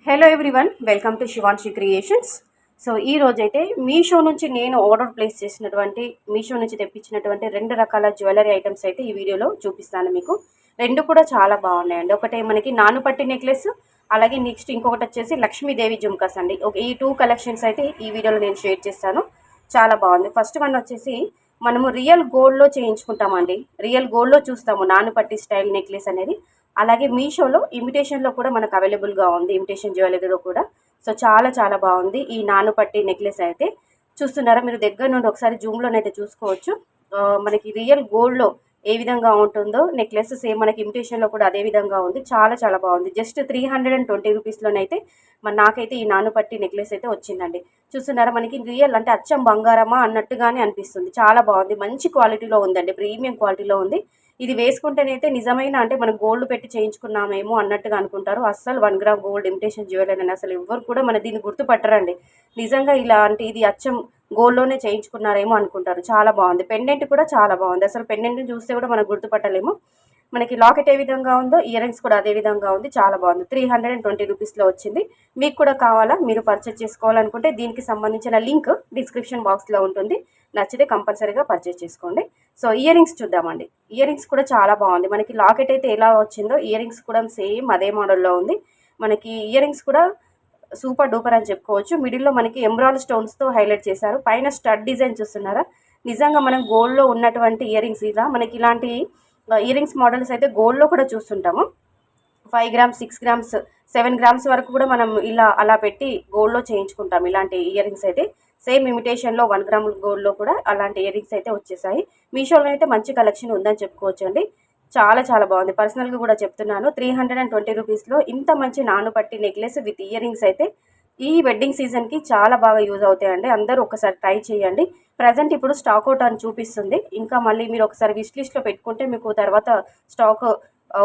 Hello everyone, welcome to Shivanshi creations. So ఈ రోజైతే మీషో నుంచి నేను ఆర్డర్ ప్లేస్ చేసినటువంటి మీషో నుంచి తెప్పించినటువంటి 2 రకాల జ్యువెలరీ ఐటమ్స్ అయితే ఈ వీడియోలో చూపిస్తాను మీకు. 2 కూడా చాలా బాగున్నాయండి. ఒకటే మనకి నానుపట్టి నెక్లెస్, అలాగే నెక్స్ట్ ఇంకొకటి వచ్చేసి లక్ష్మీదేవి జుమ్కాస్ అండి. ఈ 2 కలెక్షన్స్ అయితే ఈ వీడియోలో నేను షేర్ చేస్తాను. చాలా బాగుంది. ఫస్ట్ వన్ వచ్చేసి మనము రియల్ గోల్డ్లో చేయించుకుంటామండి. రియల్ గోల్డ్లో చూస్తాము నానుపట్టి స్టైల్ నెక్లెస్ అనేది. అలాగే మీషోలో ఇమిటేషన్లో కూడా మనకు అవైలబుల్గా ఉంది, ఇమిటేషన్ జ్యువెలరీలో కూడా. సో చాలా చాలా బాగుంది ఈ నానుపట్టి నెక్లెస్ అయితే. చూస్తున్నారా మీరు దగ్గర నుండి ఒకసారి జూమ్లోనైతే చూసుకోవచ్చు. మనకి రియల్ గోల్డ్లో ఏ విధంగా ఉంటుందో నెక్లెస్ సేమ్ మనకి ఇమిటేషన్లో కూడా అదే విధంగా ఉంది. చాలా చాలా బాగుంది. జస్ట్ 320 రూపీస్లోనైతే నాకైతే ఈ నానుపట్టి నెక్లెస్ అయితే వచ్చిందండి. చూస్తున్నారా మనకి రియల్ అంటే అచ్చం బంగారమా అన్నట్టుగానే అనిపిస్తుంది. చాలా బాగుంది. మంచి క్వాలిటీలో ఉందండి, ప్రీమియం క్వాలిటీలో ఉంది. ఇది వేసుకుంటేనైతే నిజమైన అంటే మనం గోల్డ్ పెట్టి చేయించుకున్నామేమో అన్నట్టుగా అనుకుంటారు. అస్సలు 1 గ్రామ్ గోల్డ్ ఇమిటేషన్ జ్యువెలరీ అని అసలు ఎవ్వరు కూడా మన దీన్ని గుర్తుపట్టరండి. నిజంగా ఇలా అంటే ఇది అచ్చం గోల్డ్లోనే చేయించుకున్నారేమో అనుకుంటారు. చాలా బాగుంది. పెండెంట్ కూడా చాలా బాగుంది. అసలు పెండెంట్ని చూస్తే కూడా మనం గుర్తుపట్టలేము. మనకి లాకెట్ ఏ విధంగా ఉందో ఇయర్ రింగ్స్ కూడా అదే విధంగా ఉంది. చాలా బాగుంది. 320 రూపీస్లో వచ్చింది. మీకు కూడా కావాలా, మీరు పర్చేస్ చేసుకోవాలనుకుంటే దీనికి సంబంధించిన లింక్ డిస్క్రిప్షన్ బాక్స్లో ఉంటుంది. నచ్చితే కంపల్సరీగా పర్చేస్ చేసుకోండి. సో ఇయర్ రింగ్స్ చూద్దామండి. ఇయర్ రింగ్స్ కూడా చాలా బాగుంది. మనకి లాకెట్ అయితే ఎలా వచ్చిందో ఇయర్ రింగ్స్ కూడా సేమ్ అదే మోడల్లో ఉంది. మనకి ఇయర్ రింగ్స్ కూడా సూపర్ డూపర్ అని చెప్పుకోవచ్చు. మిడిల్లో మనకి ఎమరాల్డ్ స్టోన్స్తో హైలైట్ చేశారు. పైన స్టడ్ డిజైన్ చూస్తున్నారా, నిజంగా మనం గోల్డ్లో ఉన్నటువంటి ఇయర్ రింగ్స్. ఇలా మనకి ఇలాంటి ఇయర్ రింగ్స్ మోడల్స్ అయితే గోల్డ్లో కూడా చూస్తుంటాము. 5 గ్రామ్స్, 6 గ్రామ్స్, 7 గ్రామ్స్ వరకు కూడా మనం అలా పెట్టి గోల్డ్లో చేయించుకుంటాం. ఇలాంటి ఇయర్ రింగ్స్ అయితే సేమ్ ఇమిటేషన్లో 1 గ్రామ్ గోల్డ్లో కూడా అలాంటి ఇయర్ రింగ్స్ అయితే వచ్చేసాయి. మీషోలో అయితే మంచి కలెక్షన్ ఉందని చెప్పుకోవచ్చు అండి. చాలా చాలా బాగుంది. పర్సనల్గా కూడా చెప్తున్నాను, 320 రూపీస్లో ఇంత మంచి నానుపట్టి నెక్లెస్ విత్ ఇయర్ రింగ్స్ అయితే ఈ వెడ్డింగ్ సీజన్కి చాలా బాగా యూజ్ అవుతాయండి. అందరూ ఒకసారి ట్రై చేయండి. ప్రజెంట్ ఇప్పుడు స్టాక్ అవుట్ అని చూపిస్తుంది. ఇంకా మళ్ళీ మీరు ఒకసారి విష్ లిస్ట్లో పెట్టుకుంటే మీకు తర్వాత స్టాక్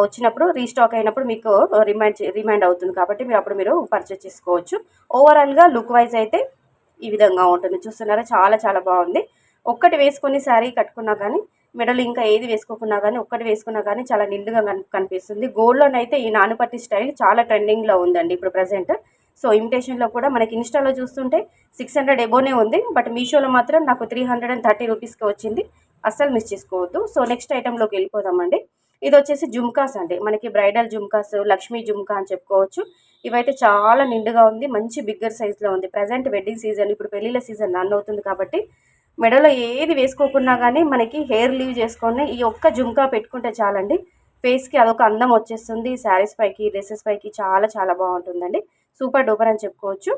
వచ్చినప్పుడు రీస్టాక్ అయినప్పుడు మీకు రిమైండ్ అవుతుంది. కాబట్టి మీరు పర్చేస్ చేసుకోవచ్చు. ఓవరాల్గా లుక్ వైజ్ అయితే ఈ విధంగా ఉంటుంది. చూస్తున్నారా, చాలా చాలా బాగుంది. ఒక్కటి వేసుకొని శారీ కట్టుకున్నా కానీ, మెడలు ఇంకా ఏది వేసుకోకున్నా కానీ, ఒక్కటి వేసుకున్నా కానీ చాలా నిండుగా కనిపిస్తుంది. గోల్డ్లోనైతే ఈ నానుపట్టి స్టైల్ చాలా ట్రెండింగ్లో ఉందండి ఇప్పుడు ప్రజెంట్. సో ఇమిటేషన్లో కూడా మనకి ఇన్స్టాలో చూస్తుంటే 600 ఎబోనే ఉంది. బట్ మీషోలో మాత్రం నాకు 330 రూపీస్కి వచ్చింది. అస్సలు మిస్ చేసుకోవద్దు. సో నెక్స్ట్ ఐటెంలోకి వెళ్ళిపోదామండి. ఇది వచ్చేసి జుమ్కాస్ అండి. మనకి బ్రైడల్ జుమ్కాస్, లక్ష్మీ జుమ్కా అని చెప్పుకోవచ్చు. ఇవైతే చాలా నిండుగా ఉంది. మంచి బిగ్గర్ సైజ్లో ఉంది. ప్రజెంట్ వెడ్డింగ్ సీజన్, ఇప్పుడు పెళ్ళిళ్ళ సీజన్ రన్ అవుతుంది కాబట్టి మెడలో ఏది వేసుకోకున్నా కానీ మనకి హెయిర్ లీవ్ చేసుకొని ఈ ఒక్క జుమ్కా పెట్టుకుంటే చాలండి, ఫేస్కి అదొక అందం వచ్చేస్తుంది. శారీస్ పైకి, డ్రెస్సెస్ పైకి చాలా చాలా బాగుంటుందండి. సూపర్ డూపర్ అని చెప్పుకోవచ్చు.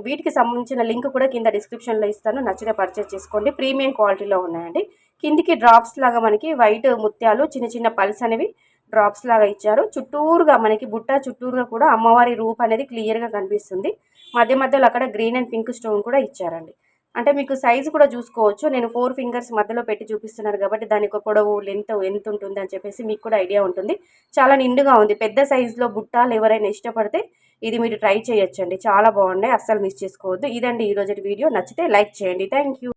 వీటికి సంబంధించిన లింక్ కూడా కింద డిస్క్రిప్షన్లో ఇస్తాను. నచ్చితే పర్చేస్ చేసుకోండి. ప్రీమియం క్వాలిటీలో ఉన్నాయండి. కిందికి డ్రాప్స్ లాగా మనకి వైట్ ముత్యాలు, చిన్న చిన్న పల్స్ అనేవి డ్రాప్స్ లాగా ఇచ్చారు. చుట్టూరుగా మనకి బుట్ట చుట్టూరుగా కూడా అమ్మవారి రూప్ అనేది క్లియర్గా కనిపిస్తుంది. మధ్య మధ్యలో అక్కడ గ్రీన్ అండ్ పింక్ స్టోన్ కూడా ఇచ్చారండి. అంటే మీకు సైజు కూడా చూసుకోవచ్చు. నేను 4 ఫింగర్స్ మధ్యలో పెట్టి చూపిస్తున్నాను కాబట్టి దానికి పొడవు లెంత్ ఎంత ఉంటుంది అని చెప్పేసి మీకు కూడా ఐడియా ఉంటుంది. చాలా నిండుగా ఉంది. పెద్ద సైజులో బుట్టాలు ఎవరైనా ఇష్టపడితే ఇది మీరు ట్రై చేయొచ్చండి. చాలా బాగున్నాయి. అస్సలు మిస్ చేసుకోవద్దు. ఇదండి ఈరోజు వీడియో. నచ్చితే లైక్ చేయండి. Thank you.